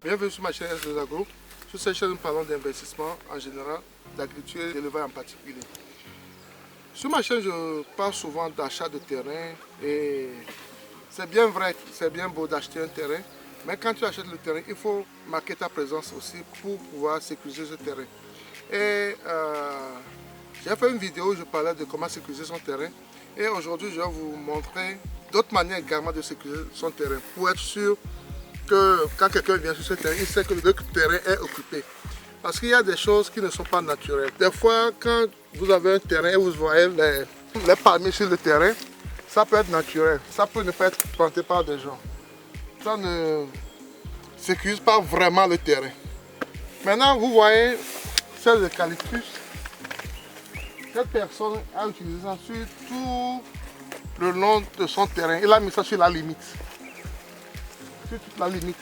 Bienvenue sur ma chaîne S2 Agro. Sur cette chaîne, nous parlons d'investissement en général, d'agriculture et d'élevage en particulier. Sur ma chaîne, je parle souvent d'achat de terrain et c'est bien vrai, c'est bien beau d'acheter un terrain, mais quand tu achètes le terrain, il faut marquer ta présence aussi pour pouvoir sécuriser ce terrain. Et j'ai fait une vidéo où je parlais de comment sécuriser son terrain et aujourd'hui, je vais vous montrer d'autres manières également de sécuriser son terrain pour être sûr que quand quelqu'un vient sur ce terrain, il sait que le terrain est occupé. Parce qu'il y a des choses qui ne sont pas naturelles. Des fois, quand vous avez un terrain et vous voyez les palmiers sur le terrain, ça peut être naturel. Ça peut ne pas être planté par des gens. Ça ne sécurise pas vraiment le terrain. Maintenant, vous voyez cet eucalyptus. Cette personne a utilisé ça sur tout le long de son terrain. Il a mis ça sur la limite. Sur toute la limite.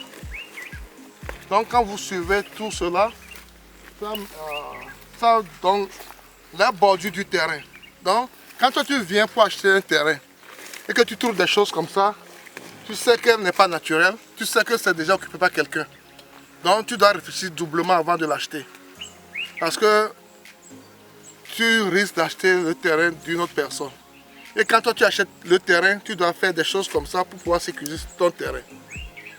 Donc quand vous suivez tout cela, ça donne la bordure du terrain. Donc quand toi tu viens pour acheter un terrain et que tu trouves des choses comme ça, tu sais qu'elle n'est pas naturelle, tu sais que c'est déjà occupé par quelqu'un. Donc tu dois réfléchir doublement avant de l'acheter. Parce que tu risques d'acheter le terrain d'une autre personne. Et quand toi tu achètes le terrain, tu dois faire des choses comme ça pour pouvoir sécuriser ton terrain.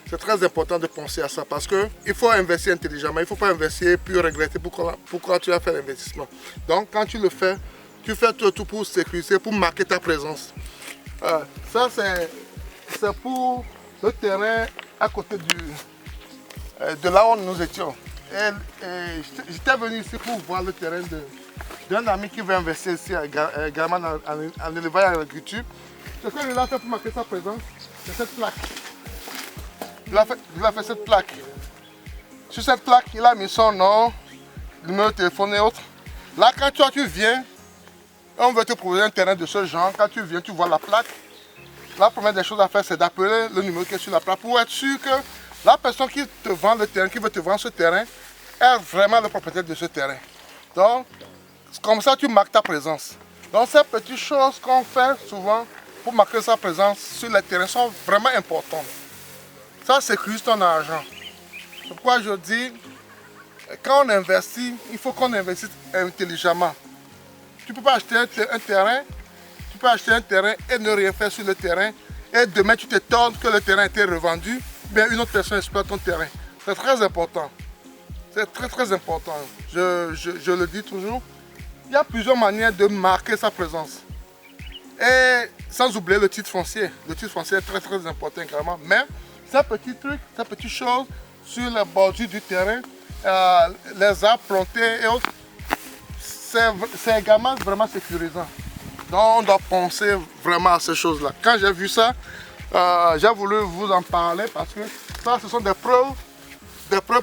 C'est très important de penser à ça parce qu'il faut investir intelligemment. Il ne faut pas investir puis regretter pourquoi tu as fait l'investissement. Donc quand tu le fais, tu fais tout pour sécuriser, pour marquer ta présence. Ça c'est pour le terrain à côté de là où nous étions. J'étais venu ici pour voir le terrain d'un ami qui veut investir ici également en élevage et en agriculture. Ce qu'il a fait pour marquer sa présence, c'est cette plaque. Il a fait cette plaque. Sur cette plaque, il a mis son nom, numéro de téléphone et autres. Là, quand toi tu viens, on veut te proposer un terrain de ce genre. Quand tu viens, tu vois la plaque. La première des choses à faire, c'est d'appeler le numéro qui est sur la plaque pour être sûr que la personne qui te vend le terrain, qui veut te vendre ce terrain, est vraiment le propriétaire de ce terrain. Donc, comme ça, tu marques ta présence. Donc, ces petites choses qu'on fait souvent pour marquer sa présence sur le terrain sont vraiment importantes. Ça sécurise ton argent. C'est pourquoi je dis, quand on investit, il faut qu'on investisse intelligemment. Tu ne peux pas acheter un terrain, tu peux acheter un terrain et ne rien faire sur le terrain. Et demain, tu t'étonnes que le terrain a été revendu, bien une autre personne exploite ton terrain. C'est très important. C'est très important. Je le dis toujours. Il y a plusieurs manières de marquer sa présence. Et sans oublier le titre foncier. Le titre foncier est très important également. Mais ces petits trucs, ces petites choses sur les bordures du terrain, les arbres plantés et autres, c'est également vraiment sécurisant. Donc on doit penser vraiment à ces choses-là. Quand j'ai vu ça, j'ai voulu vous en parler parce que ça, ce sont des preuves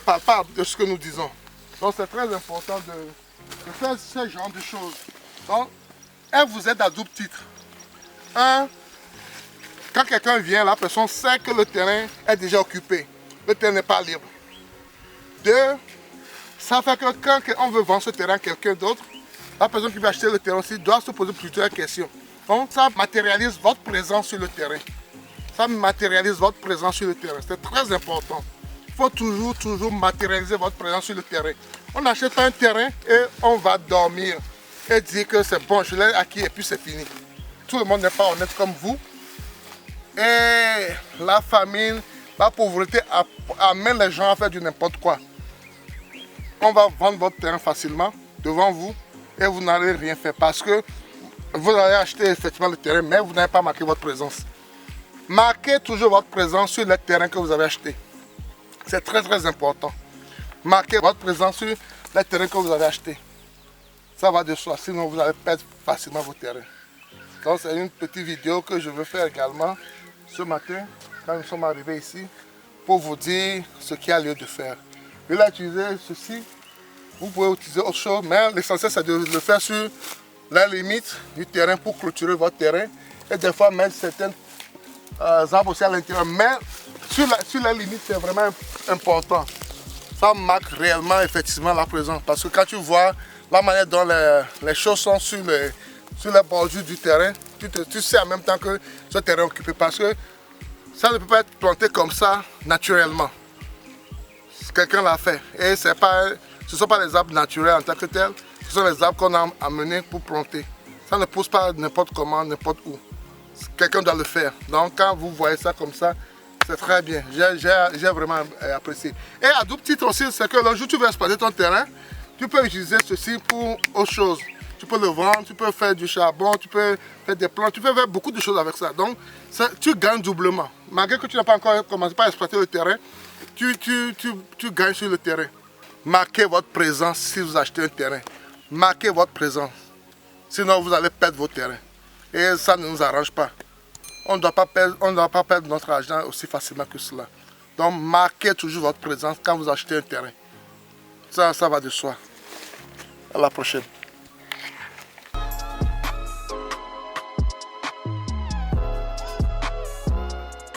palpables de ce que nous disons. Donc c'est très important de faire ce genre de choses. Donc, elle vous aide à double titre. Un, quand quelqu'un vient, la personne sait que le terrain est déjà occupé. Le terrain n'est pas libre. Deux, ça fait que quand on veut vendre ce terrain à quelqu'un d'autre, la personne qui va acheter le terrain aussi doit se poser plusieurs questions. Donc ça matérialise votre présence sur le terrain. Ça matérialise votre présence sur le terrain. C'est très important. Il faut toujours matérialiser votre présence sur le terrain. On n'achète pas un terrain et on va dormir et dire que c'est bon, je l'ai acquis et puis c'est fini. Tout le monde n'est pas honnête comme vous. Et la famine, la pauvreté amène les gens à faire du n'importe quoi. On va vendre votre terrain facilement devant vous et vous n'allez rien faire parce que vous allez acheter effectivement le terrain mais vous n'avez pas marqué votre présence. Marquez toujours votre présence sur le terrain que vous avez acheté. C'est très important. Marquez votre présence sur le terrain que vous avez acheté. Ça va de soi, sinon vous allez perdre facilement vos terrains. Donc c'est une petite vidéo que je veux faire également ce matin, quand nous sommes arrivés ici, pour vous dire ce qu'il y a lieu de faire. Vous allez utiliser ceci, vous pouvez utiliser autre chose, mais l'essentiel c'est de le faire sur la limite du terrain pour clôturer votre terrain. Et des fois mettre certains arbres aussi à l'intérieur, mais sur la limite c'est vraiment important. Ça marque réellement effectivement la présence, parce que quand tu vois la manière dont les choses sont sur les bordures du terrain, tu sais en même temps que ce terrain est occupé parce que ça ne peut pas être planté comme ça naturellement. quelqu'un l'a fait. Et ce ne sont pas les arbres naturels en tant que tels, ce sont les arbres qu'on a amenés pour planter. Ça ne pousse pas n'importe comment, n'importe où. Quelqu'un doit le faire. Donc quand vous voyez ça comme ça, c'est très bien. J'ai vraiment apprécié. Et à deux titres aussi, c'est que le jour où tu veux exploiter ton terrain, tu peux utiliser ceci pour autre chose. Tu peux le vendre, tu peux faire du charbon, tu peux faire des plantes, tu peux faire beaucoup de choses avec ça. Donc tu gagnes doublement. Malgré que tu n'as pas encore commencé à exploiter le terrain, tu gagnes sur le terrain. Marquez votre présence si vous achetez un terrain. Marquez votre présence. Sinon vous allez perdre vos terrains. Et ça ne nous arrange pas. On ne doit pas perdre notre argent aussi facilement que cela. Donc marquez toujours votre présence quand vous achetez un terrain. Ça va de soi. À la prochaine.